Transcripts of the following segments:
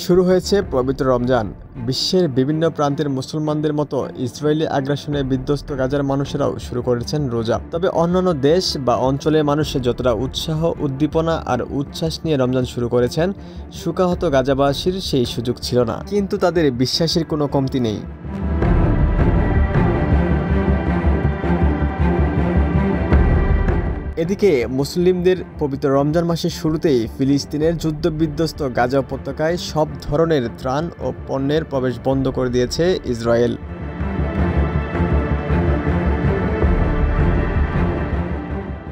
শুরু হয়েছে পবিত্র রমজান। বিশ্বের বিভিন্ন প্রান্তের মুসলমানদের মতো ইসরায়েলি আগ্রাসনে বিধ্বস্ত গাজার মানুষেরাও শুরু করেছেন রোজা। তবে অন্যান্য দেশ বা অঞ্চলের মানুষ যতটা উৎসাহ, উদ্দীপনা আর উচ্ছ্বাস নিয়ে রমজান শুরু করেছেন, শোকাহত গাজাবাসীর সেই সুযোগ ছিল না। কিন্তু তাদের বিশ্বাসের কোনো কমতি নেই। এদিকে মুসলিমদের পবিত্র রমজান মাসের শুরুতেই ফিলিস্তিনের যুদ্ধবিধ্বস্ত গাজা উপত্যকায় সব ধরনের ত্রাণ ও পণ্যের প্রবেশ বন্ধ করে দিয়েছে ইসরায়েল।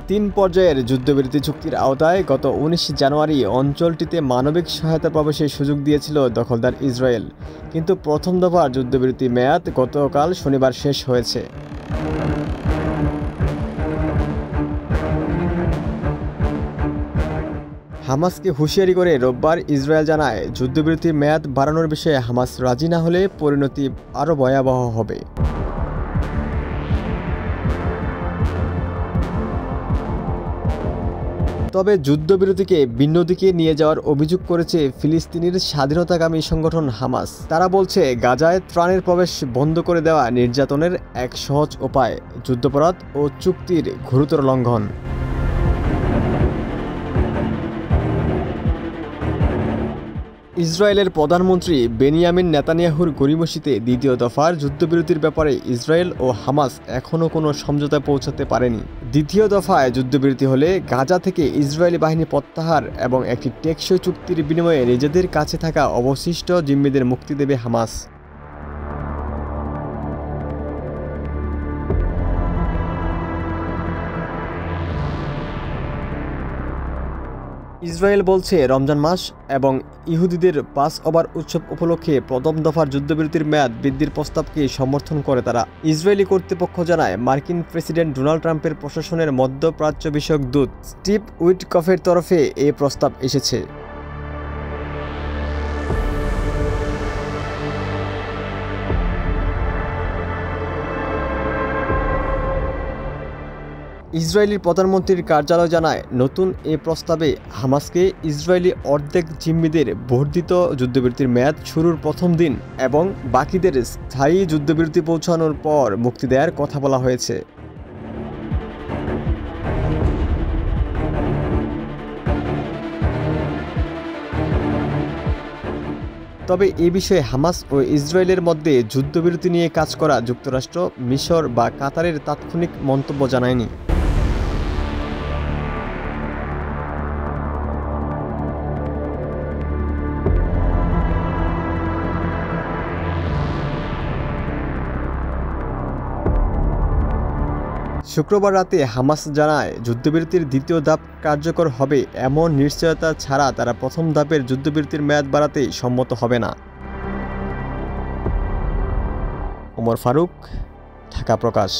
তিন পর্যায়ের যুদ্ধবিরতি চুক্তির আওতায় গত ১৯ জানুয়ারি অঞ্চলটিতে মানবিক সহায়তা প্রবেশের সুযোগ দিয়েছিল দখলদার ইসরায়েল। কিন্তু প্রথম দফার যুদ্ধবিরতি মেয়াদ গতকাল শনিবার শেষ হয়েছে। হামাসকে হুঁশিয়ারি করে রোববার ইসরায়েল জানায়, যুদ্ধবিরতির মেয়াদ বাড়ানোর বিষয়ে হামাস রাজি না হলে পরিণতি আরও ভয়াবহ হবে। তবে যুদ্ধবিরতিকে ভিন্ন দিকে নিয়ে যাওয়ার অভিযোগ করেছে ফিলিস্তিনির স্বাধীনতাকামী সংগঠন হামাস। তারা বলছে, গাজায় ত্রাণের প্রবেশ বন্ধ করে দেওয়া নির্যাতনের এক সহজ উপায়, যুদ্ধাপরাধ ও চুক্তির গুরুতর লঙ্ঘন। ইসরায়েলের প্রধানমন্ত্রী বেনিয়ামিন নেতানিয়াহুর গড়িমসিতে দ্বিতীয় দফার যুদ্ধবিরতির ব্যাপারে ইসরায়েল ও হামাস এখনও কোনো সমঝোতায় পৌঁছাতে পারেনি। দ্বিতীয় দফায় যুদ্ধবিরতি হলে গাজা থেকে ইসরায়েলি বাহিনী প্রত্যাহার এবং একটি টেকসই চুক্তির বিনিময়ে নিজেদের কাছে থাকা অবশিষ্ট জিম্মিদের মুক্তি দেবে হামাস। ইসরায়েল বলছে, রমজান মাস এবং ইহুদিদের পাসওভার উৎসব উপলক্ষে প্রথম দফার যুদ্ধবিরতির মেয়াদ বৃদ্ধির প্রস্তাবকে সমর্থন করে তারা। ইসরায়েলি কর্তৃপক্ষ জানায়, মার্কিন প্রেসিডেন্ট ডোনাল্ড ট্রাম্পের প্রশাসনের মধ্যপ্রাচ্য বিষয়ক দূত স্টিভ উইটকফের তরফে এই প্রস্তাব এসেছে। ইসরায়েলি প্রধানমন্ত্রীর কার্যালয় জানায়, নতুন এ প্রস্তাবে হামাসকে ইসরায়েলি অর্ধেক জিম্মিদের বর্ধিত যুদ্ধবিরতির মেয়াদ শুরুর প্রথম দিন এবং বাকিদের স্থায়ী যুদ্ধবিরতি পৌঁছানোর পর মুক্তি দেওয়ার কথা বলা হয়েছে। তবে এ বিষয়ে হামাস ও ইসরায়েলের মধ্যে যুদ্ধবিরতি নিয়ে কাজ করা যুক্তরাষ্ট্র, মিশর বা কাতারের তাৎক্ষণিক মন্তব্য জানায়নি। শুক্রবার রাতে হামাস জানায়, যুদ্ধবিরতির দ্বিতীয় ধাপ কার্যকর হবে এমন নিশ্চয়তা ছাড়া তারা প্রথম ধাপের যুদ্ধবিরতির মেয়াদ বাড়াতে সম্মত হবে না। ওমর ফারুক, ঢাকা প্রকাশ।